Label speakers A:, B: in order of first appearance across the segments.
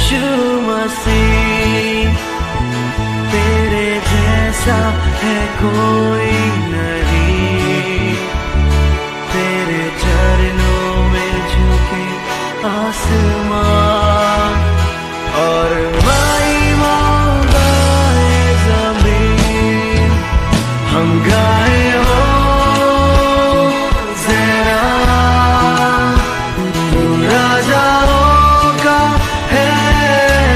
A: यीशु मसीह, तेरे जैसा है कोई नहीं, तेरे चरणों में झुके आसमान और महिमा गाए ज़मीन। हम गाए हो ज़रा, तू राजाओं का है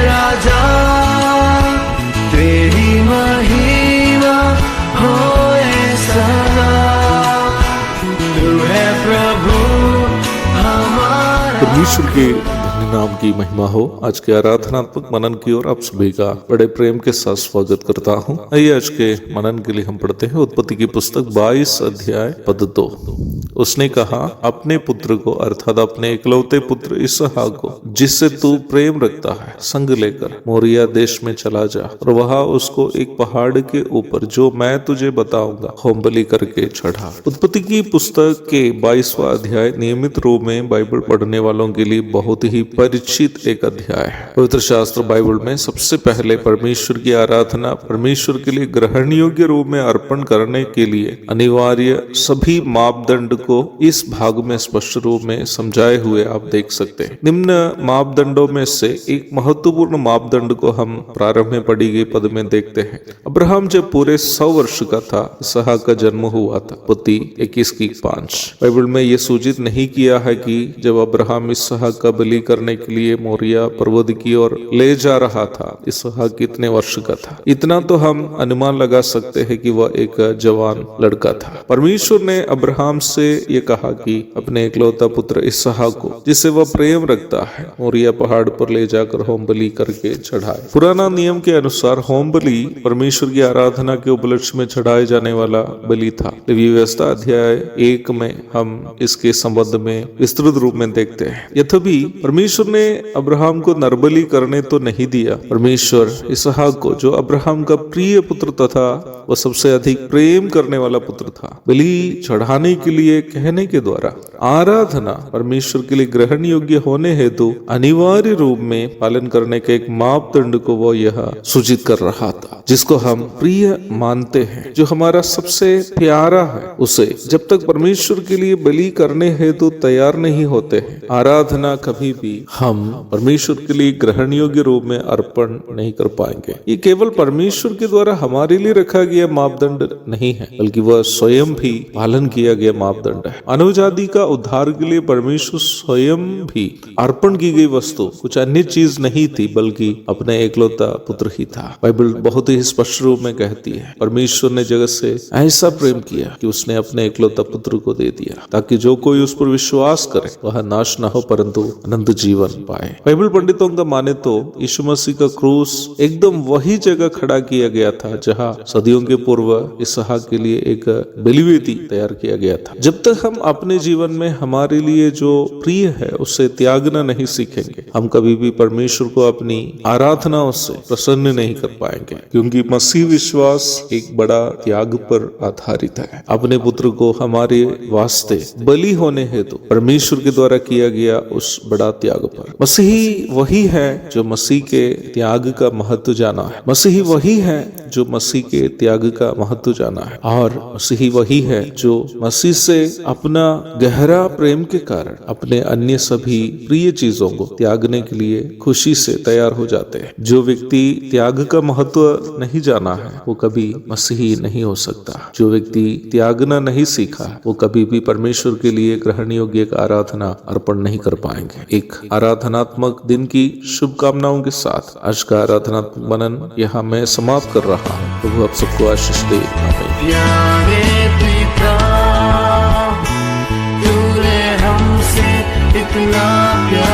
A: राजा, तेरी महिमा होए सदा, तू है प्रभु हमारा।
B: परमेश्वर के धन्य नाम की महिमा हो। आज के आराधनात्मक मनन की ओर आप सभी का बड़े प्रेम के साथ स्वागत करता हूँ। आइए आज के मनन के लिए हम पढ़ते हैं उत्पत्ति की पुस्तक 22 अध्याय पद 2। उसने कहा, अपने पुत्र को अर्थात अपने इकलौते पुत्र इसहाक को, जिससे तू प्रेम रखता है, संग लेकर मोरिया देश में चला जा और वहां उसको एक पहाड़ के ऊपर, जो मैं तुझे बताऊंगा, होम बलि करके चढ़ा। उत्पत्ति की पुस्तक के 22वां अध्याय नियमित रूप में बाइबल पढ़ने वालों के लिए बहुत ही परिचित एक अध्याय है। पवित्र शास्त्र बाइबल में सबसे पहले परमेश्वर की आराधना परमेश्वर के लिए ग्रहण योग्य रूप में अर्पण करने के लिए अनिवार्य सभी मापदंड को इस भाग में स्पष्ट रूप में समझाए हुए आप देख सकते हैं। निम्न मापदंडों में से एक महत्वपूर्ण मापदंड को हम प्रारंभ में पढ़ी गई पद में देखते हैं। अब्राहम जब पूरे 100 वर्ष का था, इसहाक का जन्म हुआ था। उत्पत्ति 21:5 बाइबल में यह सूचित नहीं किया है कि जब अब्राहम इसहाक का बलि करने के लिए मोरिया पर्वत की ओर ले जा रहा था, इसहाक कितने वर्ष का था। इतना तो हम अनुमान लगा सकते हैं कि वह एक जवान लड़का था। परमेश्वर ने अब्राहम से ये कहा कि अपने इकलौता पुत्र इसहाक को, जिसे वह प्रेम रखता है, मोरिया पहाड़ पर ले जाकर होम बलि करके चढ़ाए। पुराना नियम के अनुसार होम बलि परमेश्वर की आराधना के उपलक्ष्य में चढ़ाए जाने वाला बलि था। लेवी व्यवस्था अध्याय 1 में हम इसके संबंध में विस्तृत रूप में देखते हैं। यद्यपि परमेश्वर ने अब्राहम को नरबलि करने तो नहीं दिया, परमेश्वर इसहाक को, जो अब्राहम का प्रिय पुत्र तथा वह सबसे अधिक प्रेम करने वाला पुत्र था, बलि चढ़ाने के लिए कहने के द्वारा आराधना परमेश्वर के लिए ग्रहण योग्य होने हेतु अनिवार्य रूप में पालन करने के एक मापदंड को वो यह सूचित कर रहा था, जिसको हम प्रिय मानते हैं, जो हमारा सबसे प्यारा है। उसे जब तक परमेश्वर के लिए बलि करने हेतु तैयार नहीं होते हैं, आराधना कभी भी हम परमेश्वर के लिए ग्रहण योग्य रूप में अर्पण नहीं कर पाएंगे। ये केवल परमेश्वर के द्वारा हमारे लिए रखा गया मापदंड नहीं है, बल्कि वह स्वयं भी पालन किया गया मापदंड है। मानव जाति का उद्धार के लिए परमेश्वर स्वयं भी अर्पण की गई वस्तु कुछ अन्य चीज नहीं थी, बल्कि अपने एकलौता पुत्र ही था। बाइबल बहुत ही स्पष्ट रूप में कहती है, परमेश्वर ने जगत से ऐसा प्रेम किया कि उसने अपने एकलौता पुत्र को दे दिया, ताकि जो कोई उस पर विश्वास करे वह नाश न हो परंतु अनंत जीवन पाए। बाइबल पंडितों का माने तो यीशु मसीह का क्रूस एकदम वही जगह खड़ा किया गया था जहाँ सदियों के पूर्व इसहाक के लिए एक बलिवेदी तैयार किया गया था। जब तक हम अपने जीवन में हमारे लिए जो प्रिय है उसे त्यागना नहीं सीखेंगे, हम कभी भी परमेश्वर को अपनी आराधनाओं से प्रसन्न नहीं कर पाएंगे, क्योंकि मसीह विश्वास एक बड़ा त्याग पर आधारित है। अपने पुत्र को हमारे वास्ते बलि होने हेतु परमेश्वर के द्वारा किया गया उस बड़ा त्याग पर। मसीह वही है जो मसीह के त्याग का महत्व जाना है। मसीह वही है जो मसीह के त्याग का महत्व जाना है, और मसीह वही है जो मसीह से अपना गहरा प्रेम के कारण अपने अन्य सभी प्रिय चीजों को त्यागने के लिए खुशी से तैयार हो जाते हैं। जो व्यक्ति त्याग का महत्व नहीं जाना है वो कभी मसीही नहीं हो सकता। जो व्यक्ति त्यागना नहीं सीखा वो कभी भी परमेश्वर के लिए ग्रहण योग्य आराधना अर्पण नहीं कर पाएंगे। एक आराधनात्मक दिन की शुभकामनाओं के साथ आज का आराधनात्मक मनन यहाँ मैं समाप्त कर रहा हूँ। प्रभु आप सबको आशीष दे।
A: प्यारे पिता, तूने हमसे इतना प्यार